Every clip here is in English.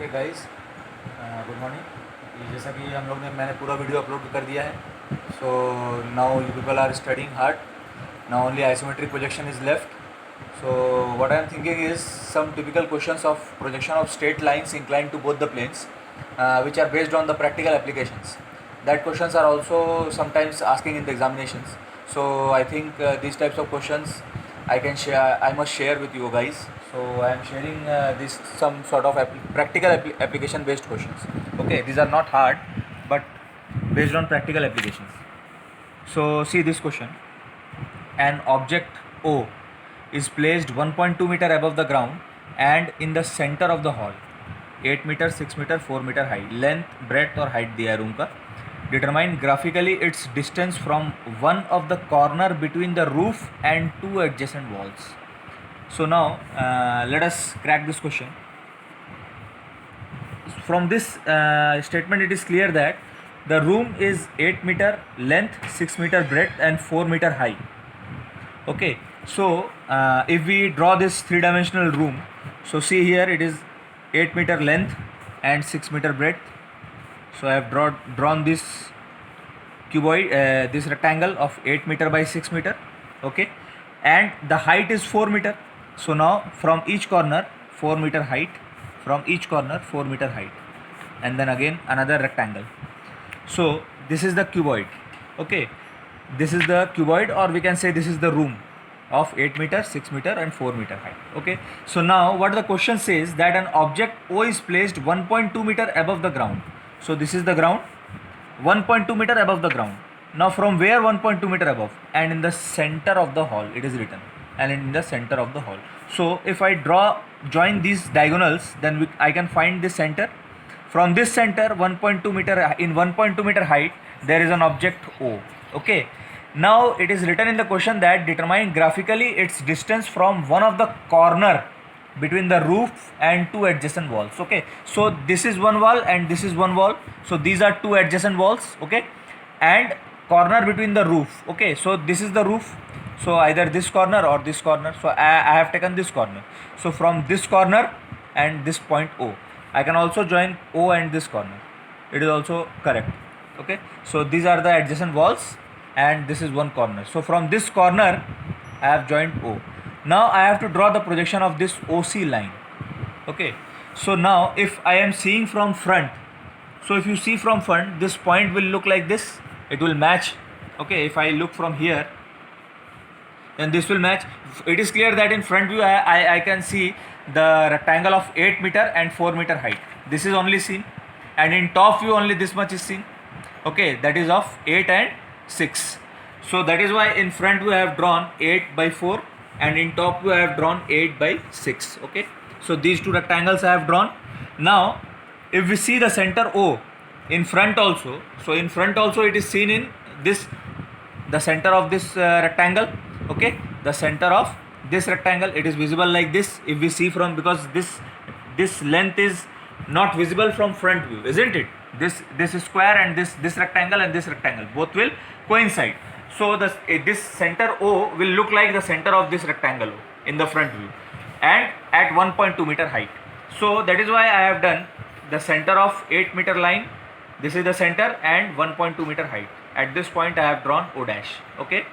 Okay guys, good morning. जैसा कि मैंने पूरा वीडियो अपलोड कर दिया है। So now you people are studying hard. Now only isometric projection is left. So what I am thinking is some typical questions of projection of straight lines inclined to both the planes, which are based on the practical applications. That questions are also sometimes asking in the examinations. So I think these types of questions I can share. I must share with you guys. So I am sharing this some sort of practical application based questions. Okay, these are not hard, but based on practical applications. So see this question: an object O is placed 1.2 meter above the ground and in the center of the hall. 8 meter, 6 meter, 4 meter high. Length, breadth और height दिया है room का. Determine graphically its distance from one of the corner between the roof and two adjacent walls. So now let us crack this question. From this statement it is clear that the room is 8 meter length, 6 meter breadth and 4 meter high. Okay, so if we draw this three-dimensional room, so see here it is 8 meter length and 6 meter breadth. So I have drawn this cuboid, this rectangle of 8 meter by 6 meter. Okay, and the height is 4 meter. So now from each corner 4 meter height, from each corner 4 meter height, and then again another rectangle. So this is the cuboid. Okay, this is the cuboid, or we can say this is the room of 8 meter, 6 meter and 4 meter height. Okay, so now what the question says, that an object O is placed 1.2 meter above the ground. So this is the ground, 1.2 meter above the ground. Now from where 1.2 meter above? And in the center of the hall it is written, and in the center of the hall. So if I join these diagonals, then I can find the center. From this center 1.2 meter, in 1.2 meter height there is an object O. Okay, now it is written in the question that determine graphically its distance from one of the corner between the roof and two adjacent walls. Okay, so this is one wall and this is one wall, so these are two adjacent walls. Okay, and corner between the roof. Okay, so this is the roof, so either this corner or this corner. So I have taken this corner. So from this corner and this point O, I can also join O and this corner. It is also correct. Okay, so these are the adjacent walls and this is one corner. So from this corner I have joined O. Now I have to draw the projection of this OC line. Okay, so now if I am seeing from front, so if you see from front, this point will look like this, it will match. Okay, if I look from here, then this will match. It is clear that in front view I can see the rectangle of 8 meter and 4 meter height. This is only seen, and in top view only this much is seen. Okay, that is of 8 and 6. So that is why in front view I have drawn 8 by 4 and in top view I have drawn 8 by 6. Okay, so these two rectangles I have drawn. Now if we see the center O in front also, so in front also it is seen in this, the center of this rectangle. Okay, the center of this rectangle, it is visible like this if we see from, because this length is not visible from front view, isn't it? This square and this rectangle and this rectangle both will coincide. So this center O will look like the center of this rectangle O in the front view and at 1.2 meter height. So that is why I have done the center of 8 meter line. This is the center and 1.2 meter height. At this point I have drawn O dash. Okay,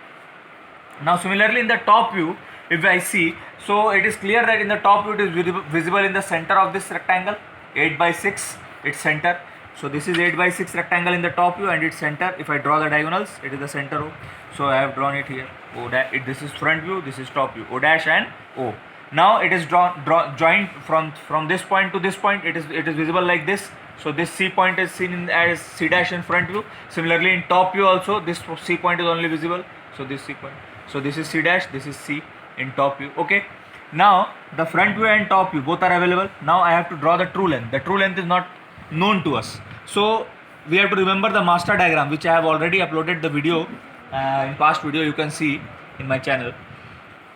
now similarly in the top view, if I see, so it is clear that in the top view it is visible in the center of this rectangle, 8 by 6 its center. So this is 8 by 6 rectangle in the top view and its center. If I draw the diagonals, it is the center O. So I have drawn it here. O dash, this is front view, this is top view. O dash and O. Now it is joined from this point to this point. It is visible like this. So this C point is seen as C dash in front view. Similarly in top view also this C point is only visible. So this C point. So this is C dash, this is C in top view. Okay, now the front view and top view both are available. Now I have to draw the true length. The true length is not known to us, so we have to remember the master diagram, which I have already uploaded the video in past video, you can see in my channel.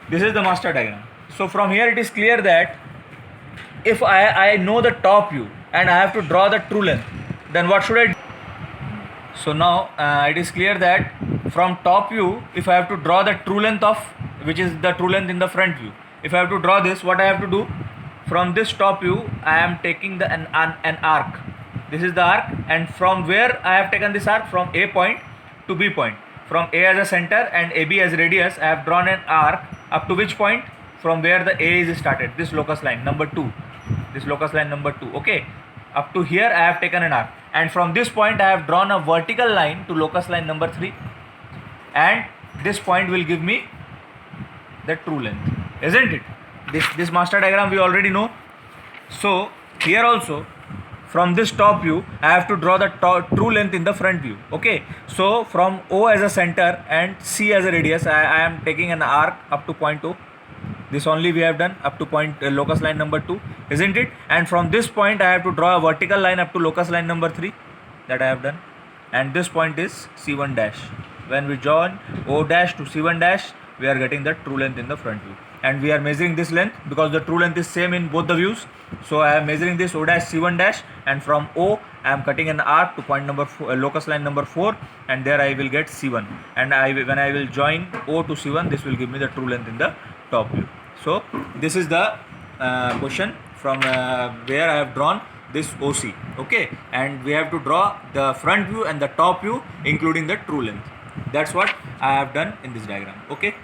This is the master diagram. So from here it is clear that if I know the top view and I have to draw the true length, then what should I do? So now it is clear that from top view, if I have to draw the true length of, which is the true length in the front view, if I have to draw this, what I have to do? from this top view I am taking an arc. This is the arc, and from where I have taken this arc, from A point to B point, from A as a center and AB as radius, I have drawn an arc up to which point? From where the A is started, this locus line number 2, this locus line number 2. Okay, up to here I have taken an arc, and from this point I have drawn a vertical line to locus line number 3, and this point will give me the true length, isn't it? This master diagram we already know. So here also, from this top view I have to draw the true length in the front view. Okay, so from O as a center and C as a radius, I am taking an arc up to point O. This only we have done up to point locus line number 2, isn't it? And from this point I have to draw a vertical line up to locus line number 3, that I have done, and this point is C1 dash. When we join O dash to C1 dash, we are getting the true length in the front view, and we are measuring this length because the true length is same in both the views. So I am measuring this O dash C1 dash, and from O I am cutting an arc to point number 4, locus line number 4, and there I will get C1, and when I will join O to C1, this will give me the true length in the top view. So this is the question from where I have drawn this OC. Okay, and we have to draw the front view and the top view including the true length. That's what I have done in this diagram. Okay.